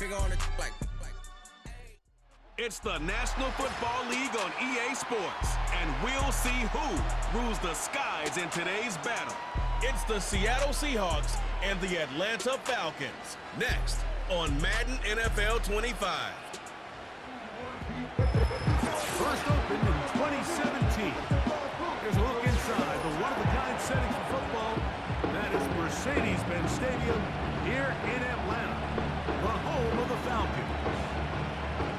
finger on it like. It's the National Football League on EA Sports, and we'll see who rules the skies in today's battle. It's the Seattle Seahawks and the Atlanta Falcons. Next on Madden NFL 25. First opened in 2017. Here's a look inside the one-of-a-kind setting for football. That is Mercedes-Benz Stadium here in Atlanta, the home of the Falcons.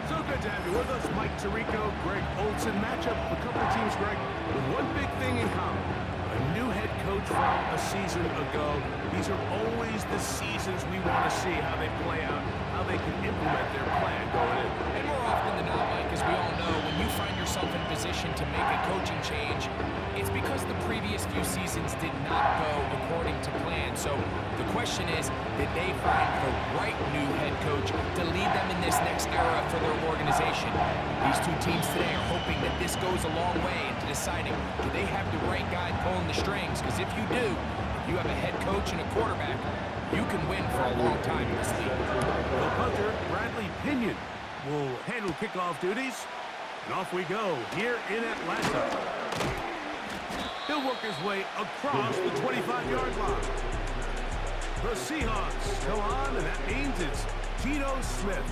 So good to have you with us. Mike Tirico, Greg Olson. Matchup of a couple of teams, Greg, with one big thing in common. A new head coach from a season ago. These are always the seasons we want to see how they play out, how they can implement their plan going in. And more often than not, Mike, as we all know, when you find yourself in position to make a coaching change, it's because the previous few seasons did not go according to plan. So the question is, did they find the right new head coach to lead them in this next era for their organization? These two teams today are hoping that this goes a long way into deciding, do they have the right guy pulling the strings? Because if you do, if you have a head coach and a quarterback, you can win for a long time in this league. The punter, Bradley Pinion, will handle kickoff duties. And off we go here in Atlanta. He'll work his way across the 25-yard line. The Seahawks go on, and that means it's Geno Smith.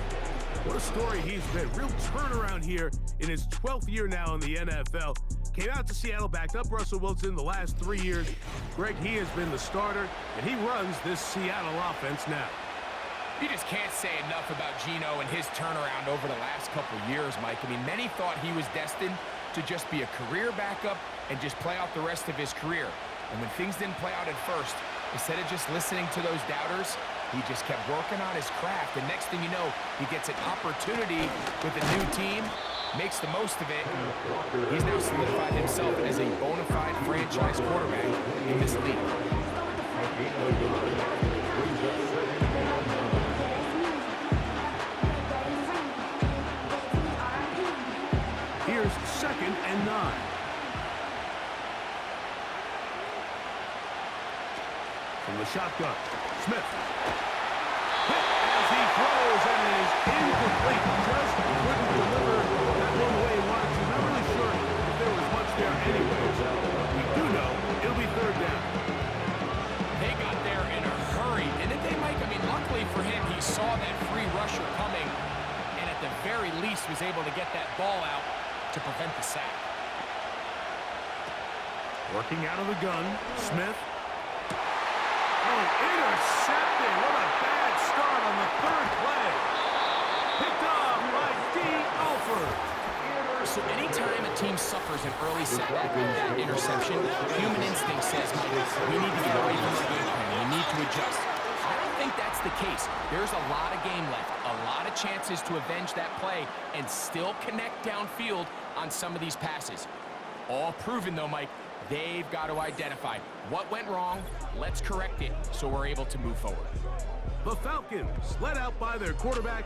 What a story he's been. Real turnaround here in his 12th year now in the NFL. Came out to Seattle, backed up Russell Wilson the last 3 years. Greg, he has been the starter, and he runs this Seattle offense now. You just can't say enough about Geno and his turnaround over the last couple years, Mike. I mean, many thought he was destined to just be a career backup and just play out the rest of his career. And when things didn't play out at first, instead of just listening to those doubters, he just kept working on his craft. And next thing you know, he gets an opportunity with a new team, makes the most of it. He's now solidified himself as a bona fide franchise quarterback in this league. Here's 2nd and 9. From the shotgun, Smith. Hit as he throws, and it is incomplete. Just couldn't deliver that one the way he wanted to. Not really sure if there was much there anyways. We do know it'll be 3rd down. They got there in a hurry, didn't they, Mike? I mean, luckily for him, he saw that free rusher coming, and at the very least was able to get that ball out to prevent the sack. Working out of the gun, Smith. Oh, intercepted. What a bad start on the 3rd play. Picked off by D. Alford. So anytime a team suffers an early setback with that interception, human instinct says, Mike, we need to get away from the game plan. We need to adjust. I don't think that's the case. There's a lot of game left, a lot of chances to avenge that play and still connect downfield on some of these passes. All proven, though, Mike, they've got to identify what went wrong, let's correct it so we're able to move forward. The Falcons, led out by their quarterback,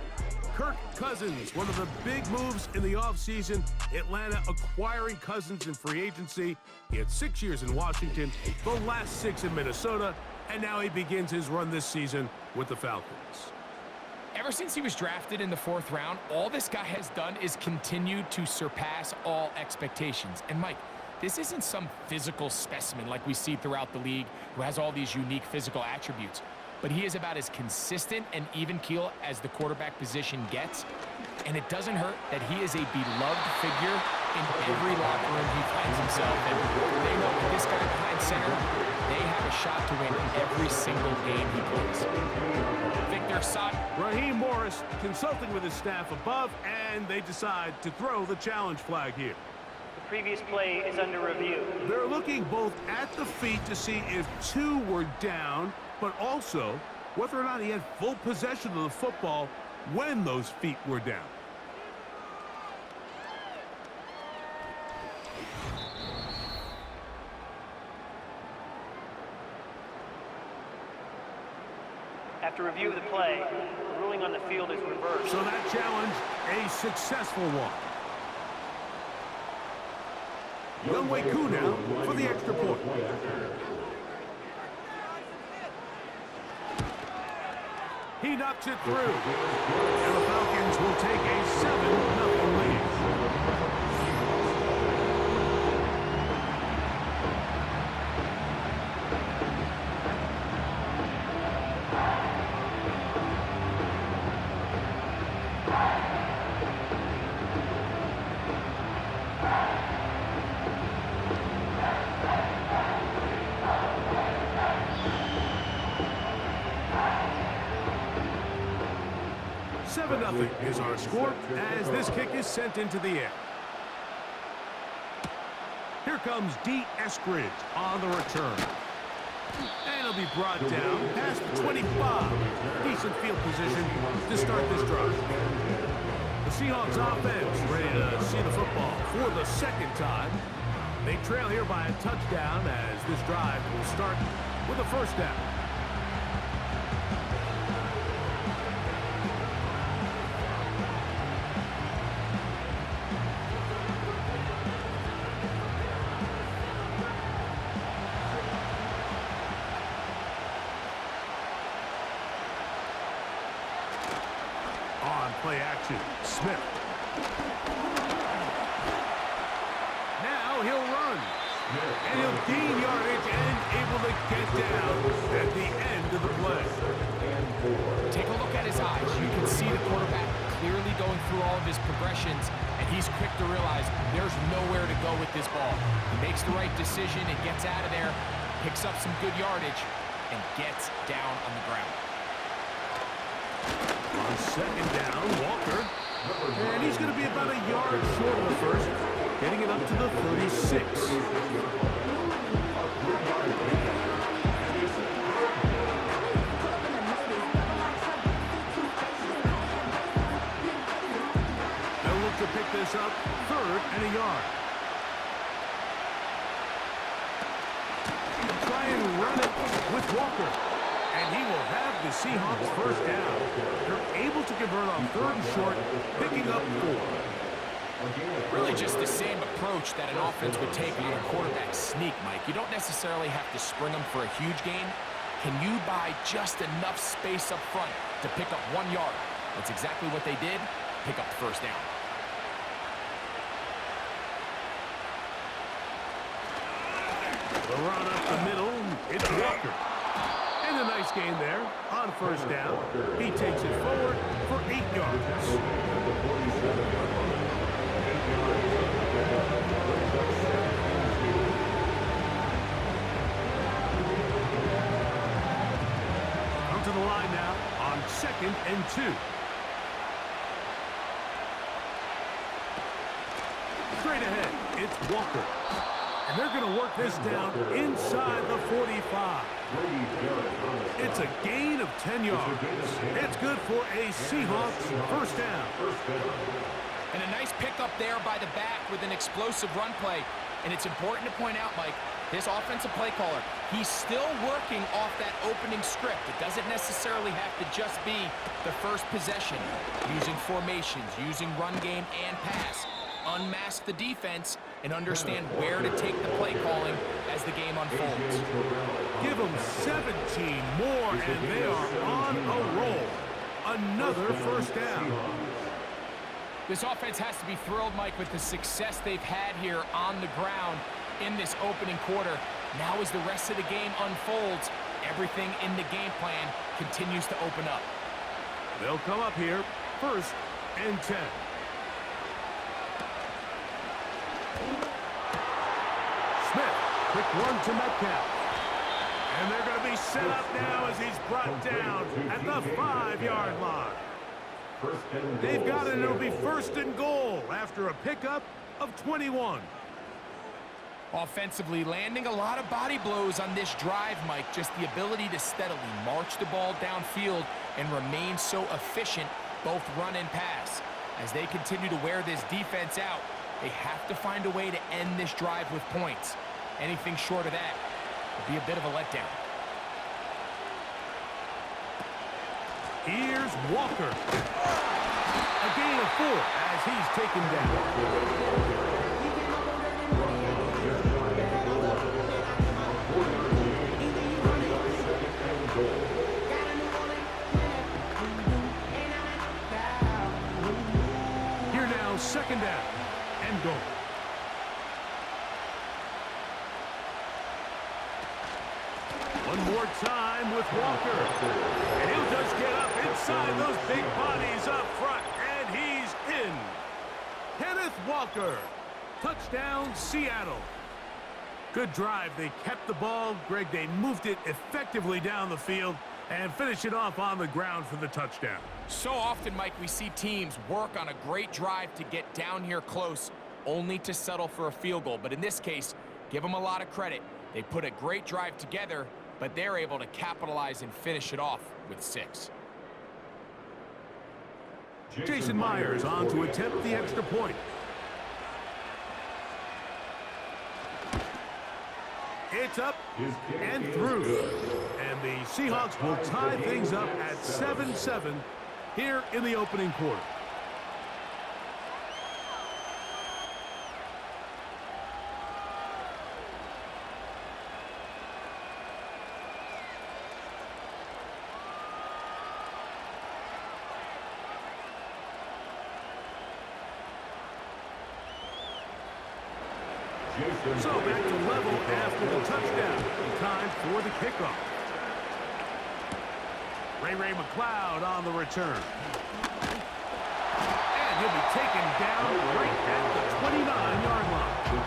Kirk Cousins. One of the big moves in the offseason, Atlanta acquiring Cousins in free agency. He had 6 years in Washington, the last 6 in Minnesota, and now he begins his run this season with the Falcons. Ever since he was drafted in the 4th round, all this guy has done is continue to surpass all expectations. And Mike, this isn't some physical specimen like we see throughout the league who has all these unique physical attributes. But he is about as consistent and even keel as the quarterback position gets. And it doesn't hurt that he is a beloved figure in every locker room he finds himself in. They know with this guy behind center, they have a shot to win every single game he plays. Victor Sot. Raheem Morris consulting with his staff above, and they decide to throw the challenge flag here. The previous play is under review. They're looking both at the feet to see if 2 were down, but also whether or not he had full possession of the football when those feet were down. After review of the play, the ruling on the field is reversed. So that challenge, a successful one. Younghoe Koo now for the extra point. He knocks it through. And the Falcons will take a 7-0 lead. 7-0 is our score as this kick is sent into the air. Here comes Peaches&Schemes on the return. And he'll be brought down past the 25. Decent field position to start this drive. The Seahawks offense ready to see the football for the second time. They trail here by a touchdown as this drive will start with a first down. On play action, Smith. Now he'll run. And he'll gain yardage and able to get down at the end of the play. Take a look at his eyes. You can see the quarterback clearly going through all of his progressions, and he's quick to realize there's nowhere to go with this ball. He makes the right decision and gets out of there, picks up some good yardage, and gets down on the ground. On second down, Walker. And he's going to be about a yard short of the first, getting it up to the 36. They'll look to pick this up, 3rd and a yard. Try and run it with Walker. And he will have the Seahawks first down. They're able to convert on 3rd and short, picking up 4. Really just the same approach that an offense would take on a quarterback sneak, Mike. You don't necessarily have to spring them for a huge gain. Can you buy just enough space up front to pick up 1 yard? That's exactly what they did. Pick up the first down. The run up the middle, it's Walker. And a nice gain there on first down. He takes it forward for 8 yards. Come to the line now on 2nd and 2. Straight ahead, it's Walker. And they're going to work this down inside the 45. It's a gain of 10 yards. It's good for a Seahawks first down. And a nice pickup there by the back with an explosive run play. And it's important to point out, Mike, this offensive play caller, he's still working off that opening script. It doesn't necessarily have to just be the first possession. Using formations, using run game and pass. Unmask the defense and understand where to take the play calling as the game unfolds. Give them 17 more, and they are on a roll. Another first down. This offense has to be thrilled, Mike, with the success they've had here on the ground in this opening quarter. Now as the rest of the game unfolds, everything in the game plan continues to open up. They'll come up here, 1st and 10. Smith, quick run to Metcalf. And they're going to be set up now as he's brought down at the 5-yard line. They've got it, and it'll be 1st and goal after a pickup of 21. Offensively, landing a lot of body blows on this drive, Mike. Just the ability to steadily march the ball downfield and remain so efficient, both run and pass. As they continue to wear this defense out, they have to find a way to end this drive with points. Anything short of that would be a bit of a letdown. Here's Walker. A gain of 4 as he's taken down. with Walker. And he'll just get up inside those big bodies up front. And he's in. Kenneth Walker. Touchdown, Seattle. Good drive. They kept the ball. Greg, they moved it effectively down the field and finished it off on the ground for the touchdown. So often, Mike, we see teams work on a great drive to get down here close, only to settle for a field goal. But in this case, give them a lot of credit. They put a great drive together, but they're able to capitalize and finish it off with 6. Jason Myers on to attempt the extra point. It's up and through. And the Seahawks will tie things up at 7-7 here in the opening quarter. So back to level after the touchdown. Time for the kickoff. Ray McLeod on the return. And he'll be taken down right at the 29-yard line. The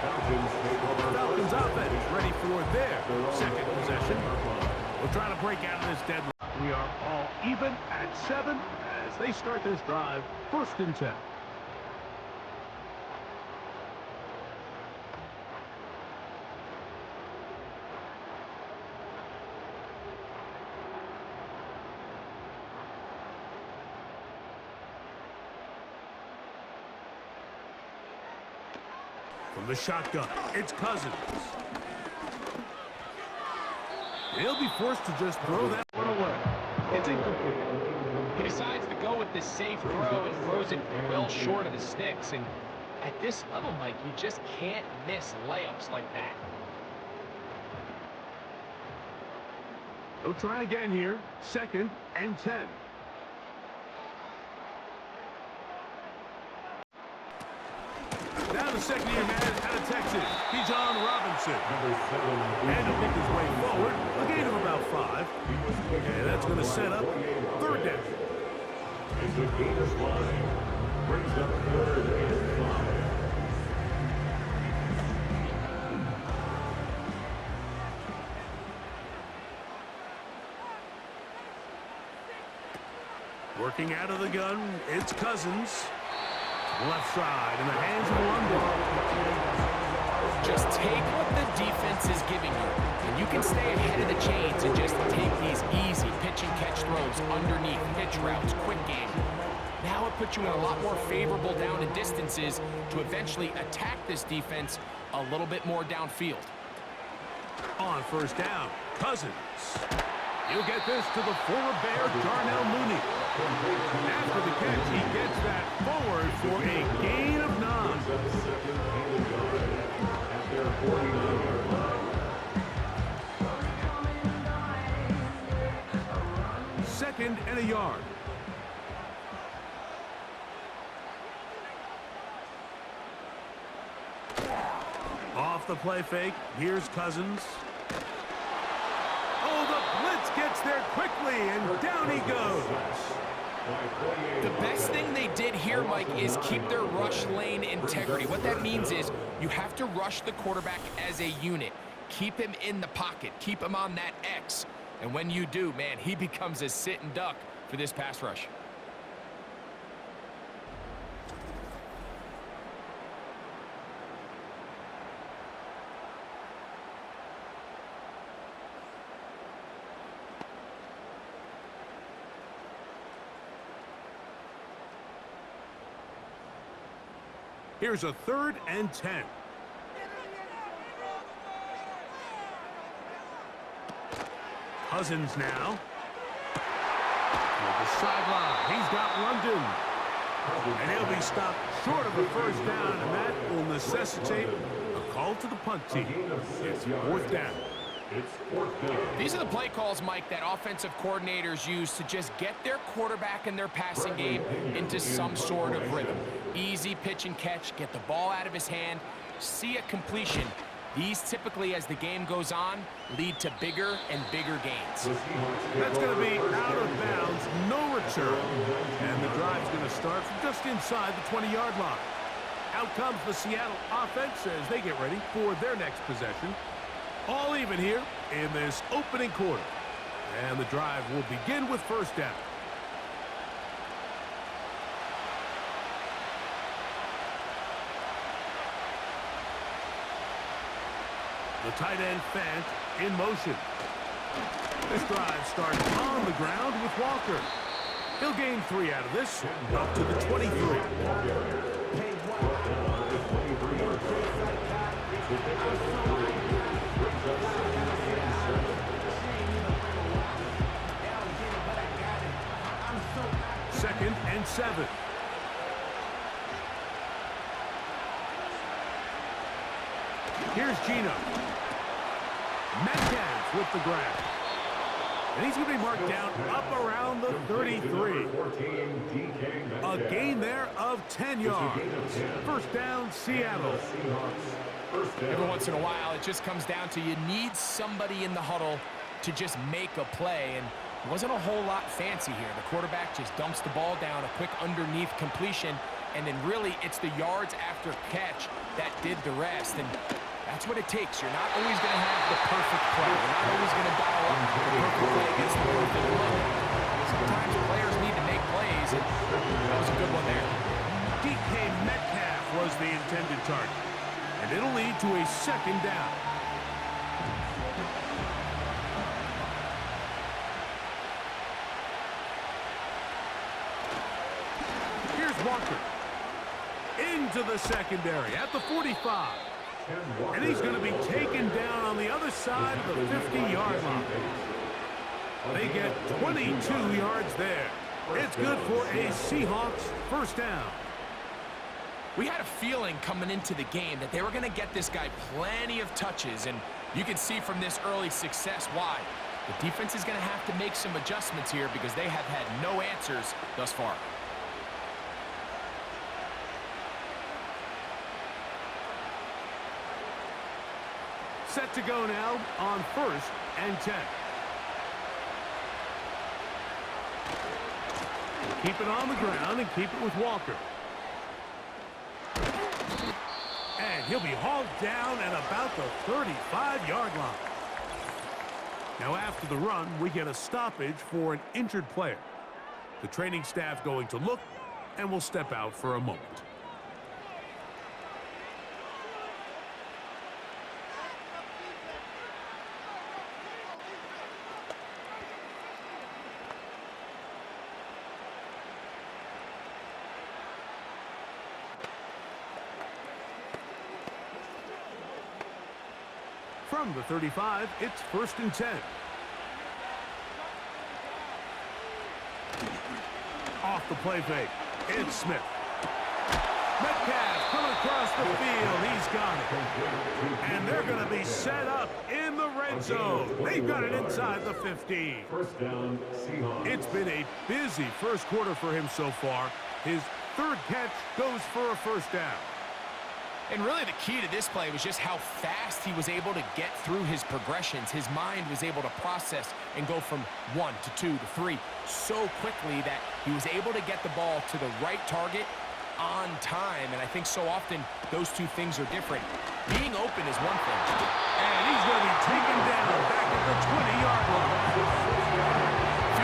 Falcons offense ready for their second possession. We'll try to break out of this deadline. We are all even at 7 as they start this drive. 1st and 10. From the shotgun, it's Cousins. He'll be forced to just throw that one away. It's incomplete. He decides to go with the safe throw and throws it well short of the sticks. And at this level, Mike, you just can't miss layups like that. They'll try again here. 2nd and 10. Now the second-year man out of Texas, Bijan Robinson. And he'll pick his way forward, a gain of about 5. And that's going to set up 3rd down. As the Gators line brings up 3rd and 5. Working out of the gun, it's Cousins. Left side in the hands of London. Just take what the defense is giving you, and you can stay ahead of the chains and just take these easy pitch and catch throws underneath, pitch routes, quick game. Now it puts you in a lot more favorable down and distances to eventually attack this defense a little bit more downfield. On 1st down, Cousins. He'll get this to the former Bear, Darnell Mooney. After the catch, he gets that forward for a gain of 9. 2nd and a yard. Off the play fake, here's Cousins. Oh, the blitz gets there quickly, and down he goes. The best thing they did here, Mike, is keep their rush lane integrity. What that means is you have to rush the quarterback as a unit. Keep him in the pocket. Keep him on that X. And when you do, man, he becomes a sit and duck for this pass rush. Here's a 3rd and 10. Cousins now. Toward the sideline. He's got London. And he'll be stopped short of a 1st down, and that will necessitate a call to the punt team. It's 4th down. These are the play calls, Mike, that offensive coordinators use to just get their quarterback and their passing game into some sort of rhythm. Easy pitch and catch, get the ball out of his hand, see a completion, These typically, as the game goes on, lead to bigger and bigger gains. That's going to be out of bounds, no return. And the drive's going to start from just inside the 20-yard line. Out comes the Seattle offense as they get ready for their next possession. All even here in this opening quarter. And the drive will begin with first down. The tight end Fant in motion. This drive starts on the ground with Walker. He'll gain 3 out of this, up to the 23. Second and 7. Here's Gino. Metcalf with the grab. And he's going to be marked down up around the 33. A gain there of 10 yards. First down, Seattle. Every once in a while, it just comes down to you need somebody in the huddle to just make a play. And it wasn't a whole lot fancy here. The quarterback just dumps the ball down, a quick underneath completion, and then really it's the yards after catch that did the rest. And that's what it takes. You're not always going to have the perfect play. You're not always going to dial up the perfect play against the perfect play. Sometimes players need to make plays, and that was a good one there. DK Metcalf was the intended target, and it'll lead to a second down. Here's Walker. Into the secondary at the 45. And he's going to be taken down on the other side of the 50-yard line. They get 22 yards there. It's good for a Seahawks first down. We had a feeling coming into the game that they were going to get this guy plenty of touches, and you can see from this early success why. The defense is going to have to make some adjustments here because they have had no answers thus far. Set to go now on first and 10. Keep it on the ground and keep it with Walker. And he'll be hauled down at about the 35-yard line. Now after the run, we get a stoppage for an injured player. The training staff going to look and will step out for a moment. From the 35, it's first and 10. Off the play fake, it's Smith. Metcalf coming across the field. He's got it. And they're going to be set up in the red zone. They've got it inside the 15. First down, Seahawks. It's been a busy first quarter for him so far. His third catch goes for a first down. And really the key to this play was just how fast he was able to get through his progressions. His mind was able to process and go from 1 to 2 to 3 so quickly that he was able to get the ball to the right target on time. And I think so often those two things are different. Being open is one thing. And he's going to be taken down back at the 20-yard line.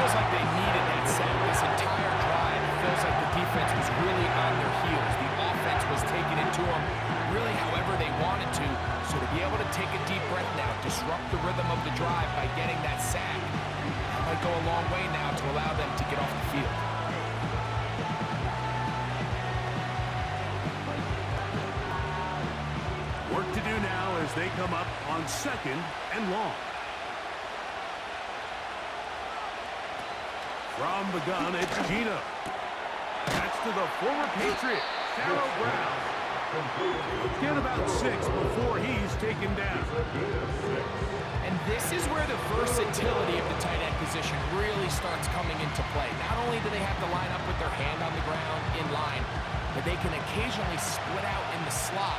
Feels like they needed that sack this entire drive. It feels like the defense was really on their heels. The offense was taking it to them really however they wanted to. So to be able to take a deep breath now, disrupt the rhythm of the drive by getting that sack, that might go a long way now to allow them to get off the field. Work to do now as they come up on second and long. From the gun, it's Gino. That's to the former Patriot, Shallow Brown. Get about 6 before he's taken down. And this is where the versatility of the tight end position really starts coming into play. Not only do they have to line up with their hand on the ground in line, but they can occasionally split out in the slot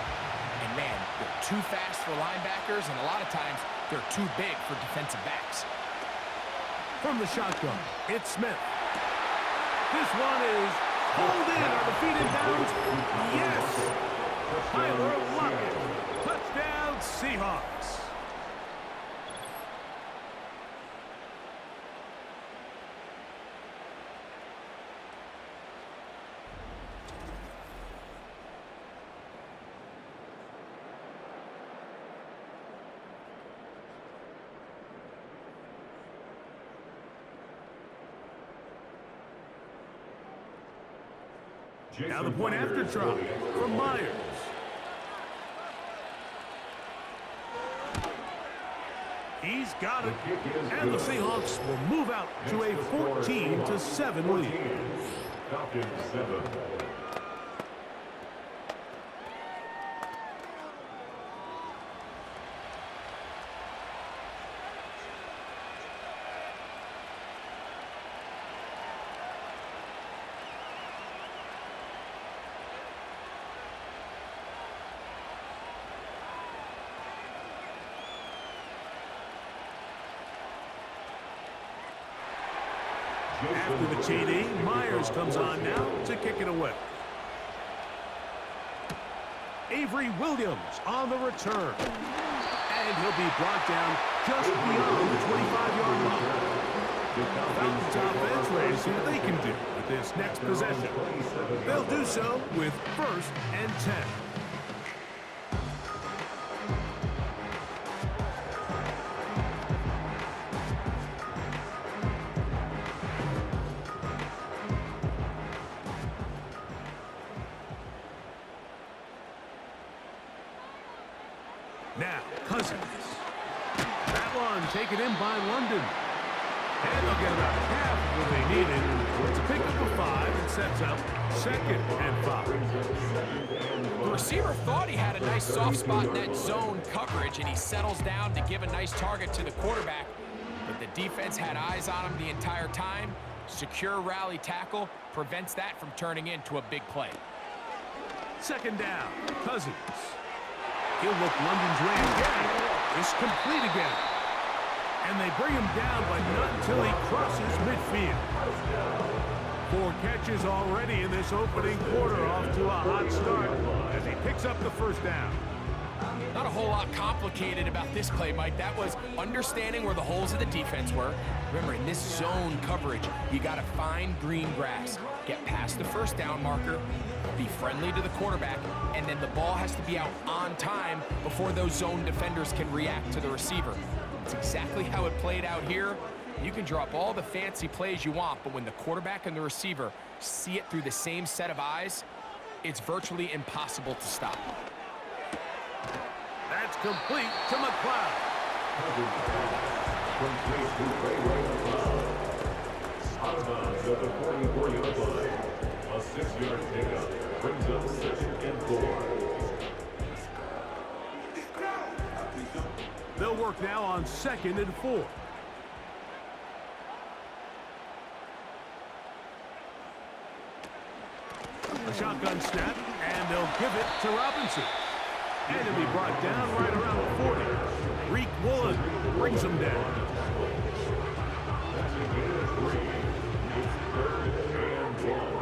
And man, they're too fast for linebackers, and a lot of times they're too big for defensive backs. From the shotgun, it's Smith. This one is pulled in. Are the feet in bounds? Yes! Tyler Lockett. Touchdown, Seahawks. Now the point after try from Myers. He's got it. And the Seahawks will move out to a 14-7 lead. Falcons 7. After the TD, Myers comes on now to kick it away. Avery Williams on the return. And he'll be brought down just beyond the 25-yard line. Falcons offense ready to see what they can do with this next possession. They'll do so with 1st and 10. Now, Cousins. That one taken in by London. And they'll get about half of what they needed. It's a pickup of 5 and sets up 2nd and 5. The receiver thought he had a nice soft spot in that zone coverage, and he settles down to give a nice target to the quarterback. But the defense had eyes on him the entire time. Secure rally tackle prevents that from turning into a big play. 2nd down, Cousins. He'll look London's way again. It's complete again. And they bring him down, but not until he crosses midfield. 4 catches already in this opening quarter, off to a hot start as he picks up the 1st down. Not a whole lot complicated about this play, Mike. That was understanding where the holes of the defense were. Remember, in this zone coverage, you got to find green grass, get past the 1st down marker, be friendly to the quarterback, and then the ball has to be out on time before those zone defenders can react to the receiver. It's exactly how it played out here. You can drop all the fancy plays you want, but when the quarterback and the receiver see it through the same set of eyes, it's virtually impossible to stop. That's complete to McLeod. Complete to Ray McLeod. Out of bounds at the 44-yard line. A 6-yard pickup brings up 2nd and 4. They'll work now on 2nd and 4. A shotgun snap, and they'll give it to Robinson. And he'll be brought down right around the 40. Reek Woolen brings him down. That's a gain of 3. It's 3rd and 1.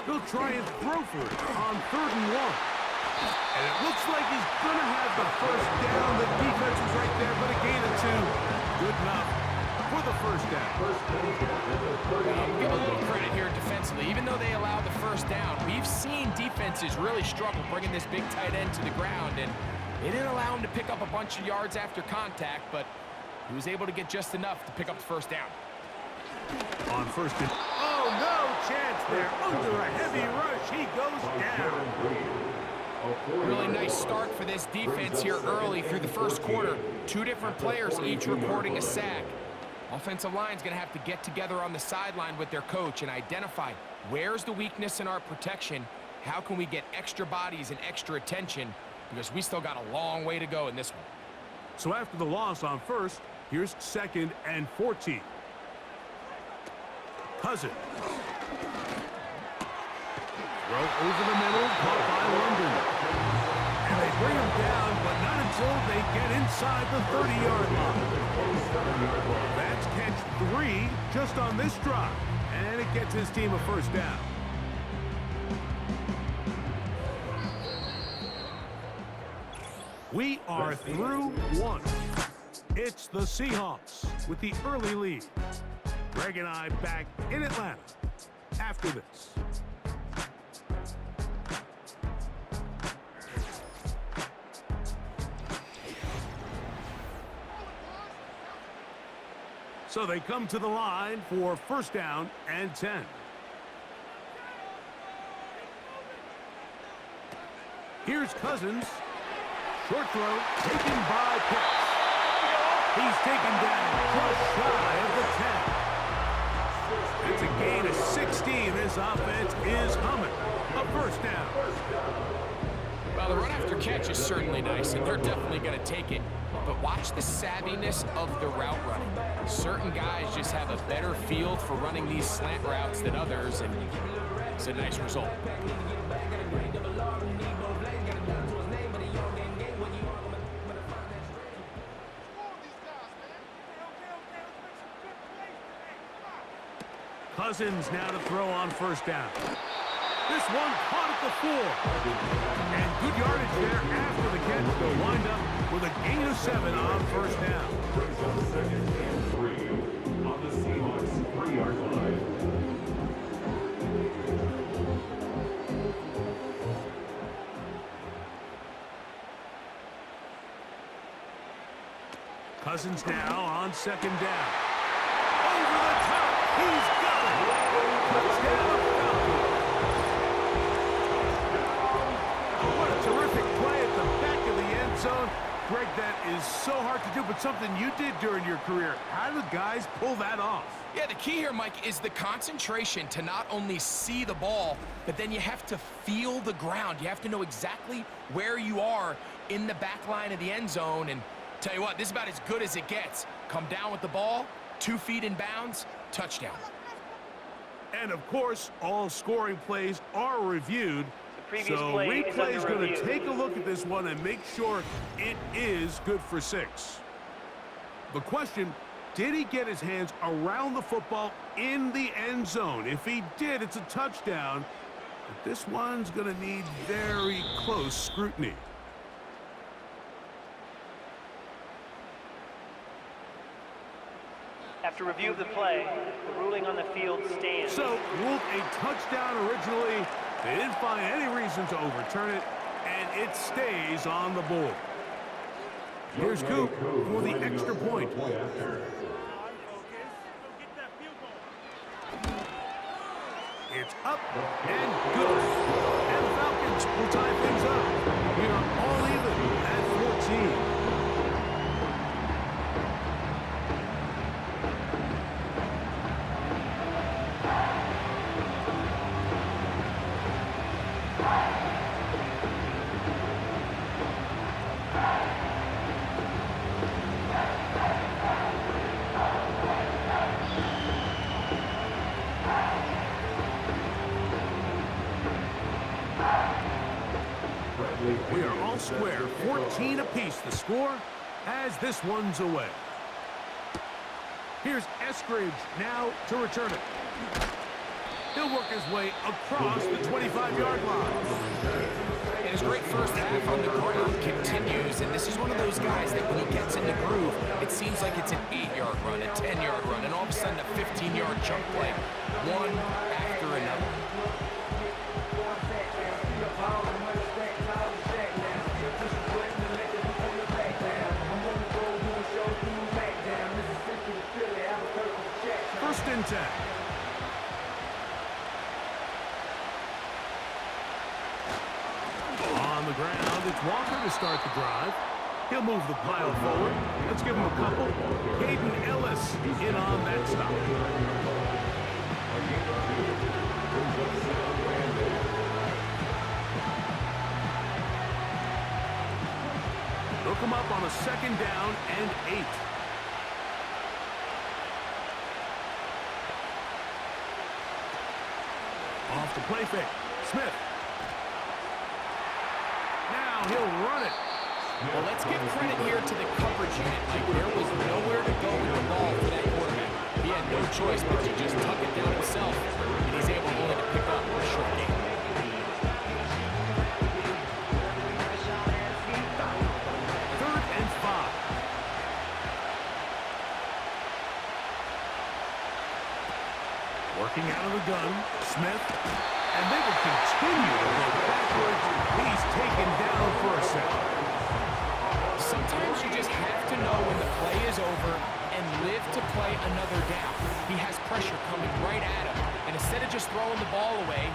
He'll try and throw for it on 3rd and 1. And it looks like he's going to have the 1st down. The defense was right there, but a gain of 2. Good enough for the 1st down. Give a little credit here defensively. Even though they allowed the 1st down, we've seen defenses really struggle bringing this big tight end to the ground, and they didn't allow him to pick up a bunch of yards after contact, but he was able to get just enough to pick up the 1st down. On 1st and... Oh, no chance there. Under a heavy rush, he goes down. Really nice start for this defense here early through the 1st quarter. 2 different players each reporting a sack. Offensive line's going to have to get together on the sideline with their coach and identify where's the weakness in our protection, how can we get extra bodies and extra attention, because we still got a long way to go in this one. So after the loss on first, here's 2nd and 14. Cousins. Throw over the middle, caught by London. And they bring him down, but not until they get inside the 30-yard line. That's catch 3 just on this drive, and it gets his team a first down. We are through 1. It's the Seahawks with the early lead. Greg and I back in Atlanta after this. So they come to the line for first down and 10. Here's Cousins. Short throw taken by Pitts. He's taken down just shy of the 10. It's a gain of 16. This offense is humming. A first down. Well, the run after catch is certainly nice, and they're definitely going to take it. But watch the savviness of the route running. Certain guys just have a better feel for running these slant routes than others, and it's a nice result. Cousins now to throw on first down. This one caught at the 4. And good yardage there after the catch. They'll wind up with a gain of 7 on first down. Brings up 2nd and 3 on the Seahawks 3-yard line. Cousins now on 2nd down. Over the top. He's got it. Touchdown, Falcons. What a terrific play at the back of the end zone. Greg, that is so hard to do, but something you did during your career. How do guys pull that off? Yeah, the key here, Mike, is the concentration to not only see the ball, but then you have to feel the ground. You have to know exactly where you are in the back line of the end zone. And tell you what, this is about as good as it gets. Come down with the ball, 2 feet in bounds, touchdown. And, of course, all scoring plays are reviewed. So replay is going to take a look at this one and make sure it is good for 6. The question, did he get his hands around the football in the end zone? If he did, it's a touchdown. But this one's going to need very close scrutiny. After review of the play, the ruling on the field stands. So, ruled a touchdown originally. They didn't find any reason to overturn it, and it stays on the board. Here's Coop for the extra point. It's up and good. And the Falcons will tie things up. We are all even at 14. We are all square, 14 apiece the score as this one's away. Here's Eskridge now to return it. He'll work his way across the 25-yard line. And his great first half on the ground continues, and this is one of those guys that when he gets in the groove, it seems like it's an 8-yard run, a 10-yard run, and all of a sudden a 15-yard jump play, one after another. First and 10. On the ground, it's Walker to start the drive. He'll move the pile forward. Let's give him a couple. Hayden Ellis in on that stop. They'll come up on a 2nd down and 8. Off the play fake. Smith. Now he'll run it. Well, let's give credit here to the coverage unit. Like, there was nowhere to go with the ball for that quarterback. He had no choice but to just tuck it down himself, and he's able only to pick up a short game. 3rd and 5. Working out of the gun, Smith, and they will continue to go backwards. He's taken down for a second. Sometimes you just have to know when the play is over and live to play another down. He has pressure coming right at him, and instead of just throwing the ball away,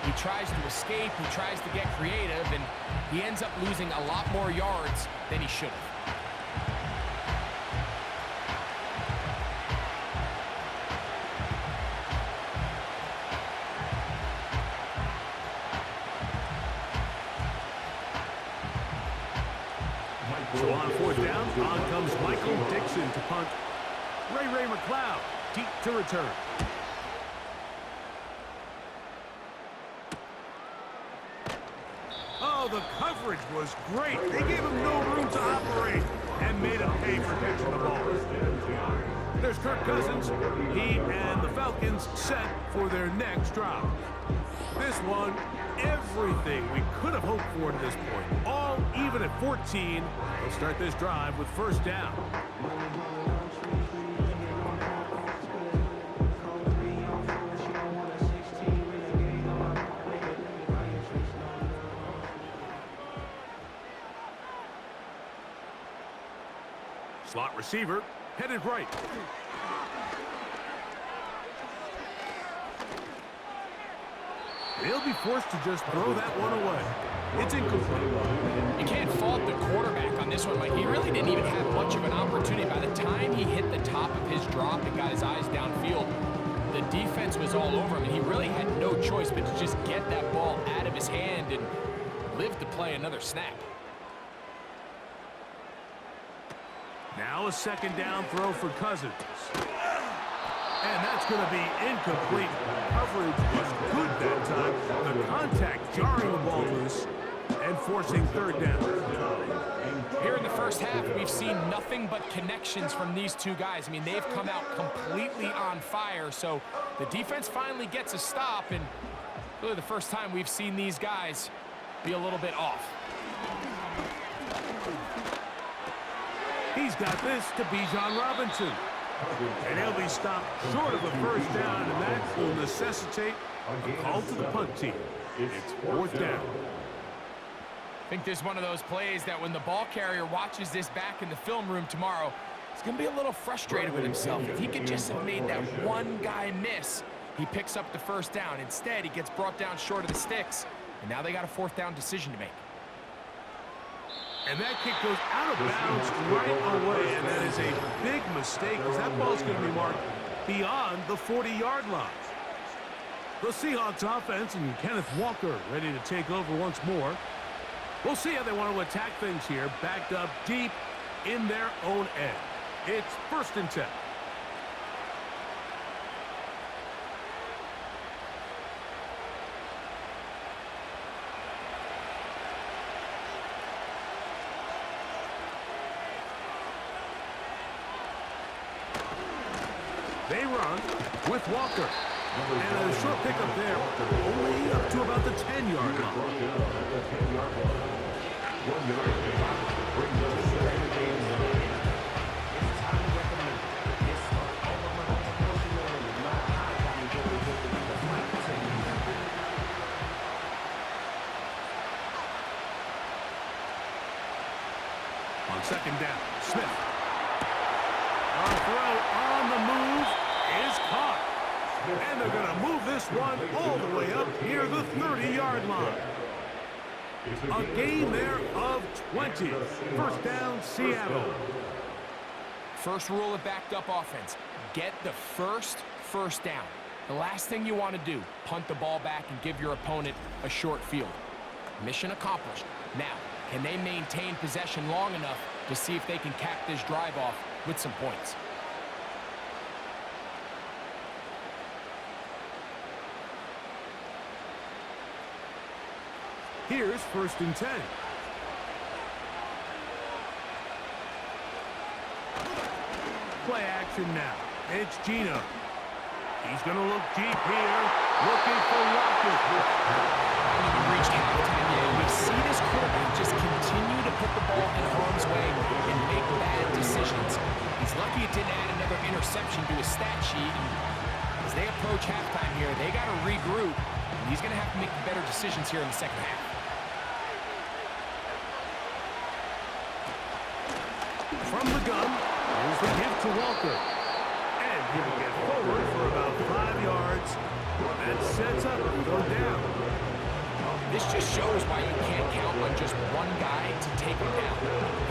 he tries to escape, he tries to get creative, and he ends up losing a lot more yards than he should have. So on 4th down, on comes Michael Dixon to punt. Ray McLeod, deep to return. Oh, the coverage was great. They gave him no room to operate and made him pay for catching the ball. There's Kirk Cousins. He and the Falcons set for their next drive. This one, everything we could have hoped for to this point. All even at 14. They'll start this drive with 1st down. Slot receiver, headed right. They'll be forced to just throw that one away. It's incomplete. You can't fault the quarterback on this one, Mike. He really didn't even have much of an opportunity. By the time he hit the top of his drop and got his eyes downfield, the defense was all over him, and he really had no choice but to just get that ball out of his hand and live to play another snap. Now a 2nd down throw for Cousins. And that's going to be incomplete. Coverage was good that time. The contact jarring the ball loose and forcing 3rd down. Here in the first half, we've seen nothing but connections from these two guys. I mean, they've come out completely on fire, so the defense finally gets a stop, and really the first time we've seen these guys be a little bit off. He's got this to Bijan Robinson. And he'll be stopped short of a 1st down, and that will necessitate a call to the punt team. It's 4th down. I think this is one of those plays that when the ball carrier watches this back in the film room tomorrow, he's going to be a little frustrated with himself. If he could just have made that one guy miss, he picks up the 1st down. Instead, he gets brought down short of the sticks, and now they got a 4th down decision to make. And that kick goes out of bounds right away, and that is a big mistake because that ball's going to be marked beyond the 40-yard line. The Seahawks offense and Kenneth Walker ready to take over once more. We'll see how they want to attack things here, backed up deep in their own end. It's 1st and 10. They run with Walker. And a short pickup there, only up to about the 10-yard line. 1 yard pickup brings up 2nd and 9. On 2nd down, Smith. A throw on the move is caught. And they're going to move this one all the way up near the 30-yard line. A gain there of 20. 1st down, Seattle. First rule of backed up offense, get the first down. The last thing you want to do, punt the ball back and give your opponent a short field. Mission accomplished. Now, Can they maintain possession long enough to see if they can cap this drive off with some points? Here's 1st and 10. Play action now. It's Gino. He's going to look deep here, looking for Watkins. We've reached halftime yet, and we see this quarterback just continue to put the ball in harm's way and make bad decisions. He's lucky it didn't add another interception to his stat sheet. And as they approach halftime here, they got to regroup, and he's going to have to make better decisions here in the second half. From the gun, here's the give to Walker. And he will get forward for about 5 yards. That sets up a 4th down. This just shows why you can't count on just one guy to take him down.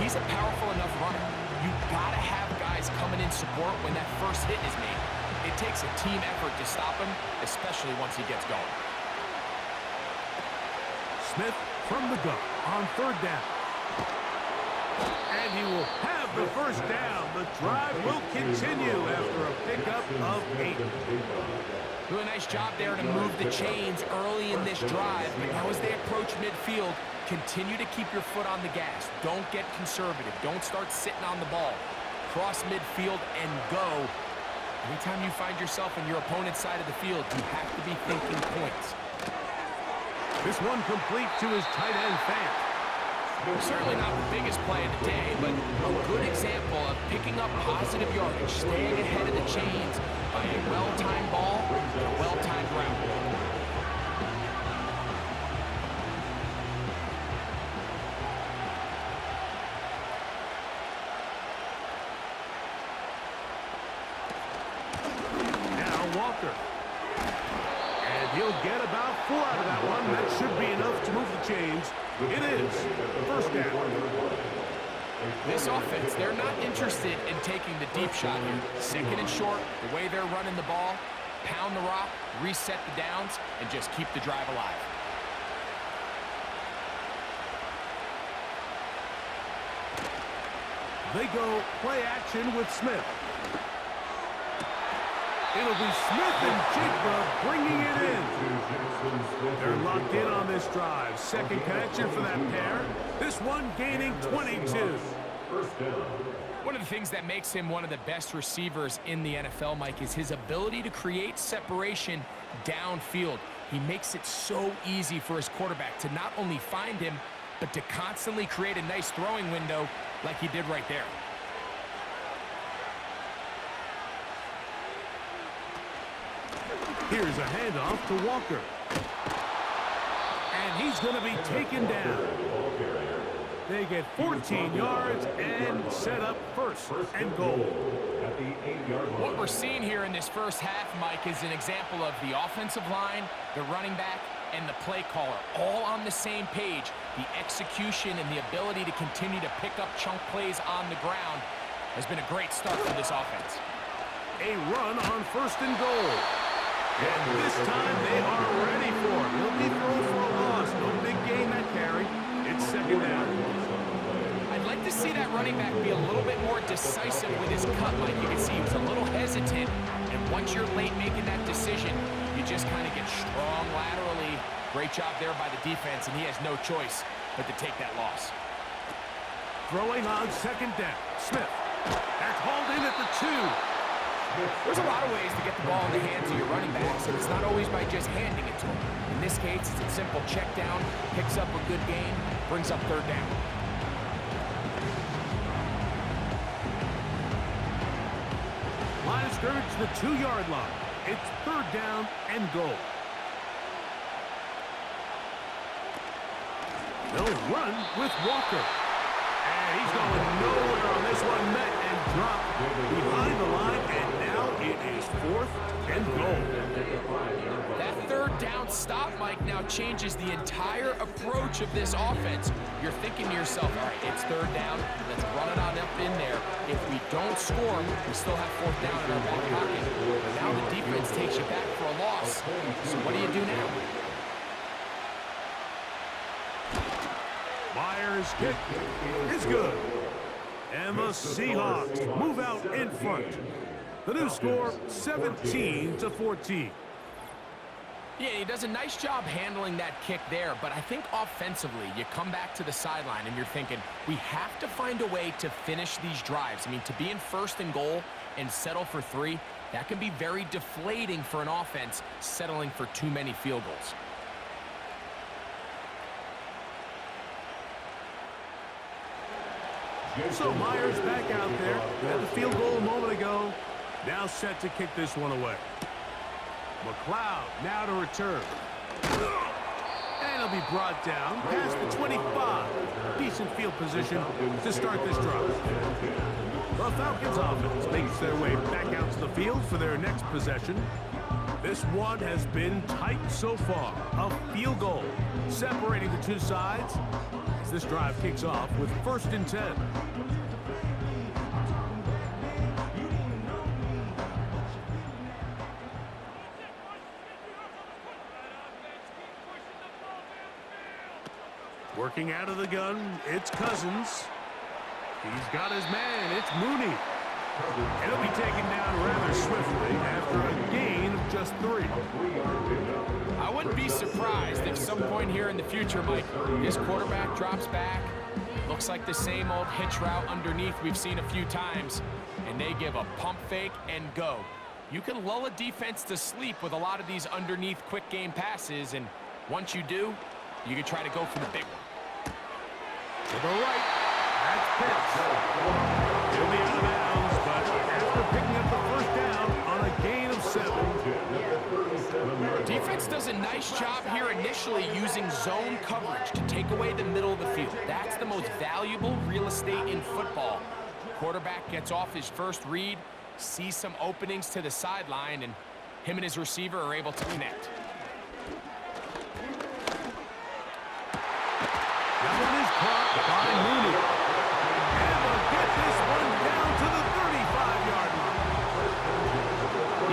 He's a powerful enough runner. You've got to have guys coming in support when that first hit is made. It takes a team effort to stop him, especially once he gets going. Smith from the gun on 3rd down. And he will have the 1st down. The drive will continue after a pickup of 8. Do a nice job there to move the chains early in this drive. But now as they approach midfield, continue to keep your foot on the gas. Don't get conservative. Don't start sitting on the ball. Cross midfield and go. Anytime you find yourself on your opponent's side of the field, you have to be thinking points. This one complete to his tight end, Fant. Certainly not the biggest play of the day, but a good example of picking up positive yardage, staying ahead of the chains by a well-timed ball and a well-timed route. Now Walker. And he'll get about 4 out of that one. That should be enough to move the chains. It is 1st down. This offense, they're not interested in taking the deep shot here. 2nd and short, the way they're running the ball, pound the rock, reset the downs, and just keep the drive alive. They go play action with Smith. It'll be Smith and Jacob bringing it in. They're locked in on this drive. 2nd connection for that pair. This one gaining 22. One of the things that makes him one of the best receivers in the NFL, Mike, is his ability to create separation downfield. He makes it so easy for his quarterback to not only find him, but to constantly create a nice throwing window like he did right there. Here's a handoff to Walker. And he's going to be taken down. They get 14 yards and set up 1st and goal. What we're seeing here in this first half, Mike, is an example of the offensive line, the running back, and the play caller all on the same page. The execution and the ability to continue to pick up chunk plays on the ground has been a great start for this offense. A run on 1st and goal. And this time they are ready for it. He'll be thrown for a loss. No big gain that carry. It's 2nd down. I'd like to see that running back be a little bit more decisive with his cut, Mike. You can see he was a little hesitant. And once you're late making that decision, you just kind of get strong laterally. Great job there by the defense, and he has no choice but to take that loss. Throwing on 2nd down. Smith. That's hauled in at the 2. There's a lot of ways to get the ball in the hands of your running backs, and it's not always by just handing it to them. In this case, it's a simple check down, picks up a good gain, brings up 3rd down. Line of scrimmage to the 2-yard line. It's 3rd down and goal. They'll run with Walker. And he's going nowhere on this one. Met and dropped behind the line, and now it is 4th and goal. That 3rd down stop, Mike, now changes the entire approach of this offense. You're thinking to yourself, all right, it's 3rd down. Let's run it on up in there. If we don't score, we still have 4th down in our back pocket. But now the defense takes you back for a loss. So what do you do now? Myers' kick is good. And the Seahawks move out in front. The new score, 17-14. Yeah, he does a nice job handling that kick there, but I think offensively, you come back to the sideline and you're thinking, we have to find a way to finish these drives. I mean, to be in first and goal and settle for 3, that can be very deflating for an offense settling for too many field goals. So Myers back out there. Had the field goal a moment ago. Now set to kick this one away. McLeod now to return. And he'll be brought down past the 25. Decent field position to start this drive. The Falcons offense makes their way back out to the field for their next possession. This one has been tight so far. A field goal separating the two sides as this drive kicks off with 1st and 10. Working out of the gun, it's Cousins. He's got his man, it's Mooney. And he'll be taken down rather swiftly after a gain of just 3. I wouldn't be surprised if some point here in the future, Mike, this quarterback drops back. Looks like the same old hitch route underneath we've seen a few times, and they give a pump fake and go. You can lull a defense to sleep with a lot of these underneath quick game passes, and once you do, you can try to go for the big one. To the right, that's Pitts. He'll be out of bounds, but after picking up the first down on a gain of 7. Defense does a nice job here initially using zone coverage to take away the middle of the field. That's the most valuable real estate in football. Quarterback gets off his first read, sees some openings to the sideline, and him and his receiver are able to connect. That one is caught by Mooney. And they'll get this one down to the 35-yard line.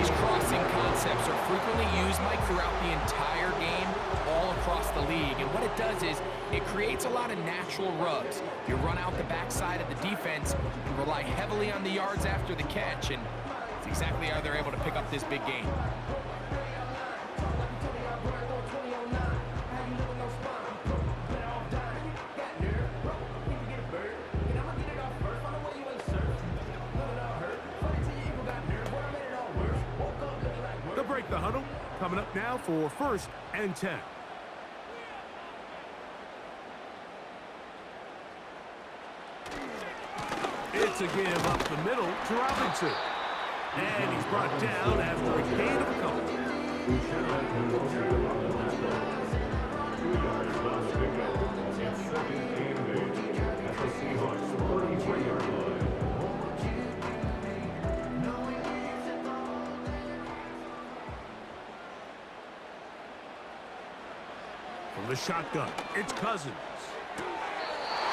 These crossing concepts are frequently used, Mike, throughout the entire game, all across the league. And what it does is it creates a lot of natural rubs. You run out the backside of the defense and rely heavily on the yards after the catch, and it's exactly how they're able to pick up this big gain. The huddle coming up now for 1st and 10. It's a give up the middle to Robinson. And he's brought down after a gain of a couple. 2 yards lost to go. It's 2nd and 8 at the Seahawks 43-yard line. From the shotgun, it's Cousins.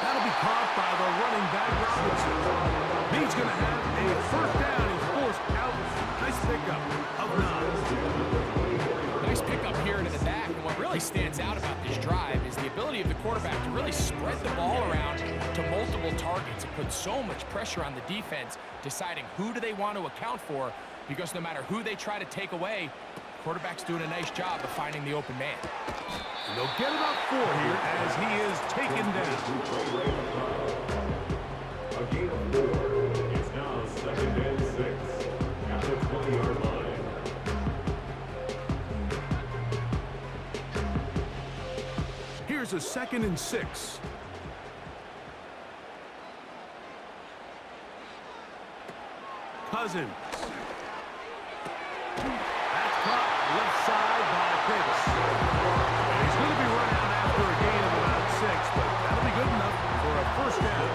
That'll be caught by the running back, Robinson. He's going to have a 1st down. He's forced out. Nice pickup of 9. Nice pickup here into the back. And what really stands out about this drive is the ability of the quarterback to really spread the ball around to multiple targets and put so much pressure on the defense, deciding who do they want to account for, because no matter who they try to take away, the quarterback's doing a nice job of finding the open man. And they'll get about 4 here as he is taken down. A gain of 4. It's now 2nd and 6 at the 20-yard line. Here's a 2nd and 6. Cousins. That's caught left side by Pitts. And he's going to be run out after a gain of about 6, but that'll be good enough for a 1st down.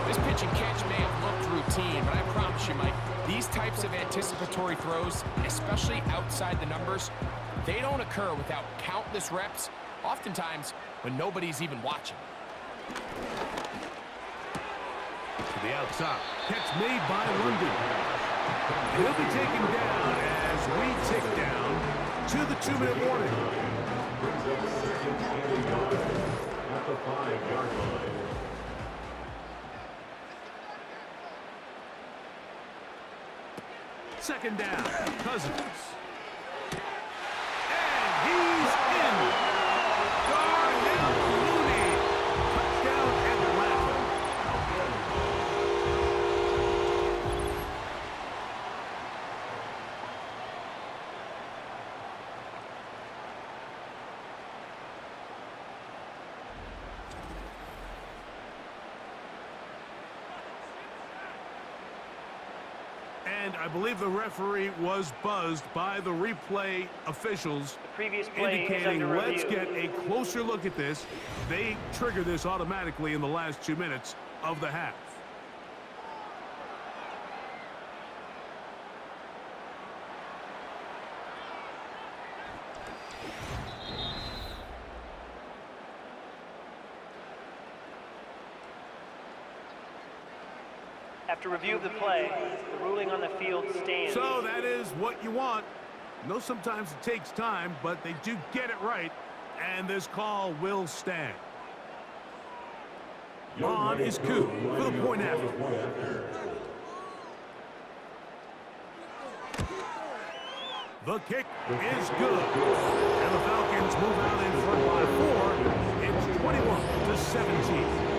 This pitch and catch may have looked routine, but I promise you, Mike, these types of anticipatory throws, especially outside the numbers, they don't occur without countless reps, oftentimes when nobody's even watching. To the outside. Catch made by London. He'll be taken down as we tick down to the 2-minute warning. Brings up 2nd and 8. 5-yard line. Second down, Cousins. And he's in. Darnell Mooney. Touchdown, Atlanta. And I believe the referee was buzzed by the replay officials, The previous play is indicating under let's review. get a closer look at this. They trigger this automatically in the last 2 minutes of the half. After review of the play, the ruling on the field stands. So that is what you want. I know sometimes it takes time, but they do get it right, and this call will stand. On is Koo for the point after. The kick is good. And the Falcons move out in front by 4. It's 21-17.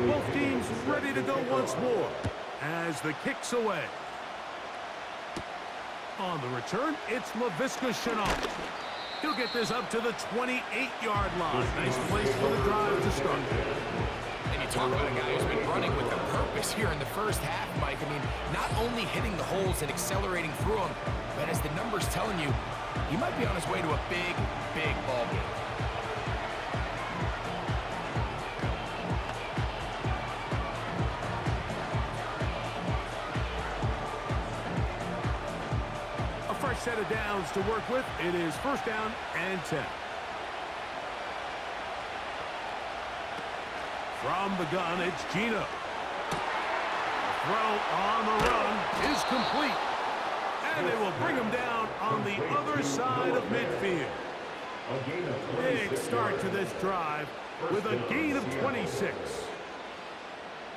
Both teams ready to go once more as the kick's away. On the return, it's Laviska Shenault. He'll get this up to the 28-yard line. Nice place for the drive to start. And you talk about a guy who's been running with a purpose here in the first half, Mike. I mean, not only hitting the holes and accelerating through them, but as the numbers telling you, he might be on his way to a big, big ball game. Set of downs to work with. It is first down and 10. From the gun, it's Gino. The throw on the run is complete. And they will bring him down on the other side of midfield. Big start to this drive with a gain of 26.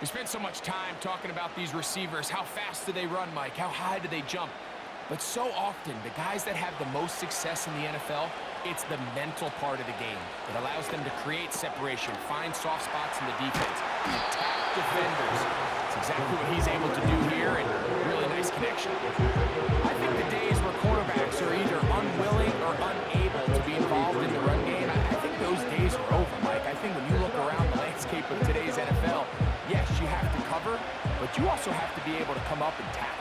We spent so much time talking about these receivers. How fast do they run, Mike? How high do they jump? But so often, the guys that have the most success in the NFL, it's the mental part of the game. It allows them to create separation, find soft spots in the defense, attack defenders. It's exactly what he's able to do here, and really nice connection. I think the days where quarterbacks are either unwilling or unable to be involved in the run game, I think those days are over, Mike. I think when you look around the landscape of today's NFL, yes, you have to cover, but you also have to be able to come up and tackle.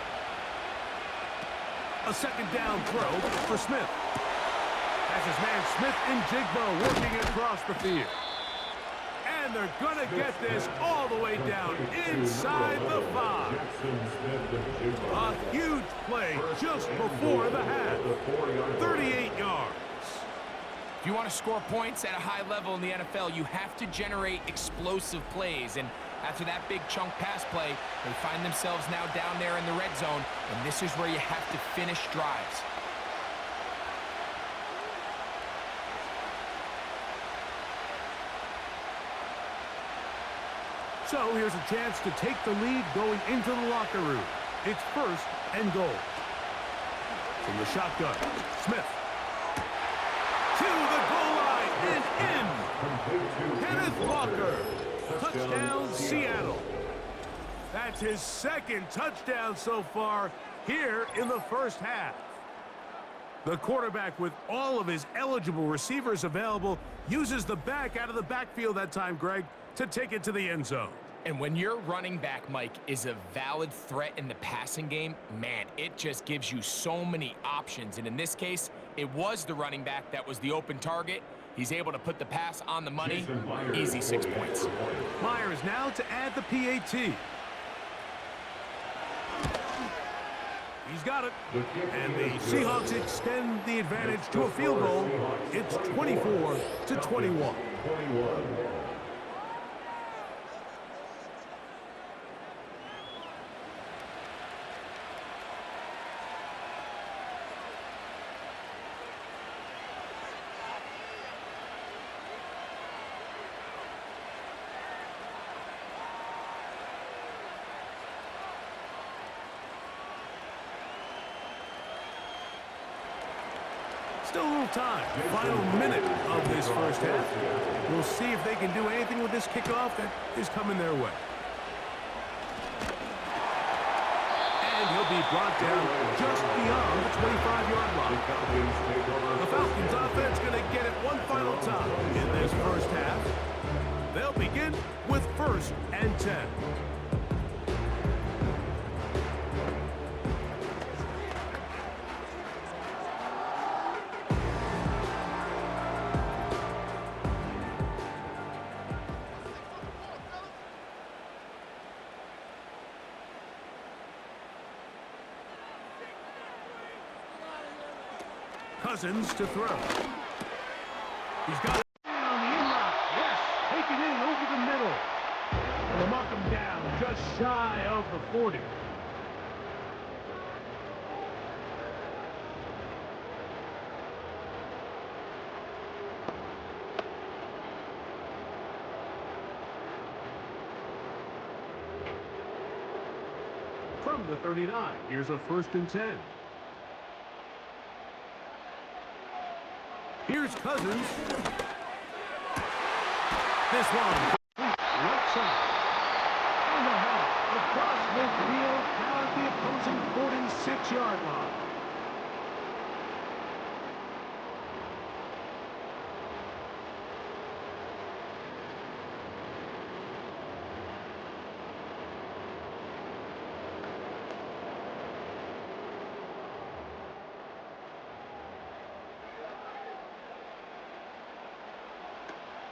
A second down throw for Smith. That's his man Smith and Jigbo working across the field. And they're going to get this all the way down inside the 5. A huge play just before the half. 38 yards. If you want to score points at a high level in the NFL, you have to generate explosive plays. And after that big chunk pass play, they find themselves now down there in the red zone, and this is where you have to finish drives. So here's a chance to take the lead going into the locker room. It's first and goal. From the shotgun, Smith. To the goal line and in. Kenneth Walker. Touchdown, Seattle. That's his second touchdown so far here in the first half. The quarterback, with all of his eligible receivers available, uses the back out of the backfield that time, Greg, to take it to the end zone. And when your running back, Mike, is a valid threat in the passing game, man, it just gives you so many options. And in this case, it was the running back that was the open target. He's able to put the pass on the money. Easy 6 points. Myers now to add the PAT. He's got it. And the Seahawks extend the advantage to a field goal. It's 24-21. Still a little time. Final minute of this first half. We'll see if they can do anything with this kickoff that is coming their way. And he'll be brought down just beyond the 25-yard line. The Falcons offense going to get it one final time in this first half. They'll begin with 1st and 10. Cousins to throw. He's got it on the in-route. Yes, take it in over the middle. They'll mark him down just shy of the 40. From the 39, here's a 1st and 10. Here's Cousins. This one, right side. On the head, across midfield, now at the opposing 46-yard line.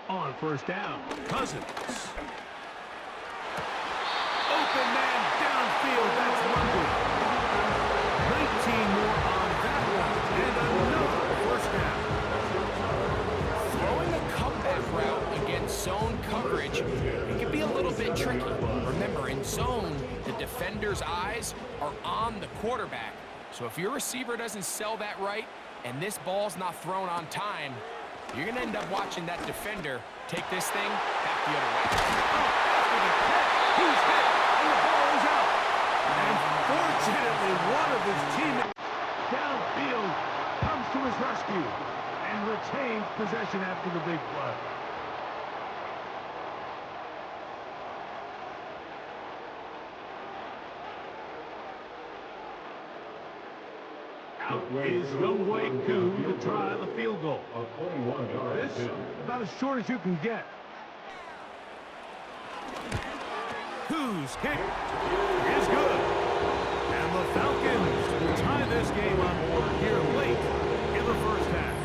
On 1st down, Cousins. Open man downfield, that's London. 19 more on that one, and another 1st down. Throwing a comeback route against zone coverage, it can be a little bit tricky. Remember, in zone, the defender's eyes are on the quarterback. So if your receiver doesn't sell that right, and this ball's not thrown on time, you're going to end up watching that defender take this thing back the other way. He's hit, and the ball is out. And fortunately, one of his teammates downfield comes to his rescue and retains possession after the big play. Out is Younghoe Koo to try the field goal. This about as short as you can get. Koo's kick is good. And the Falcons will tie this game up here late in the first half.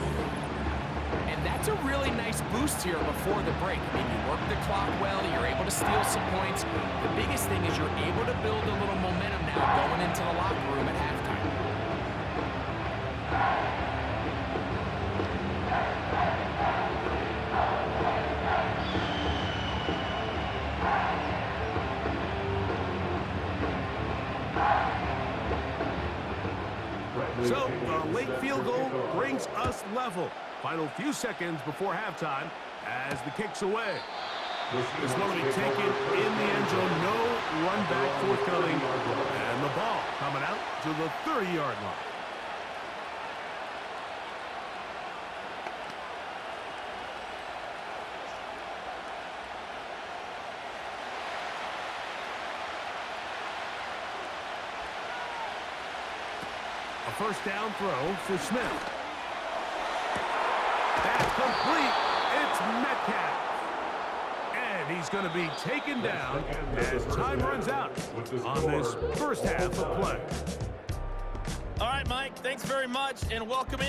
And that's a really nice boost here before the break. I mean, you work the clock well, you're able to steal some points. The biggest thing is you're able to build a little momentum now going into the locker room at halftime. So, the late field goal brings us level. Final few seconds before halftime as the kick's away. This one will be taken in the end zone. No run back forthcoming. And the ball coming out to the 30-yard line. A 1st down throw for Smith. That's complete. It's Metcalf. And he's going to be taken down as time runs out on this first half of play. All right, Mike, thanks very much, and welcome in.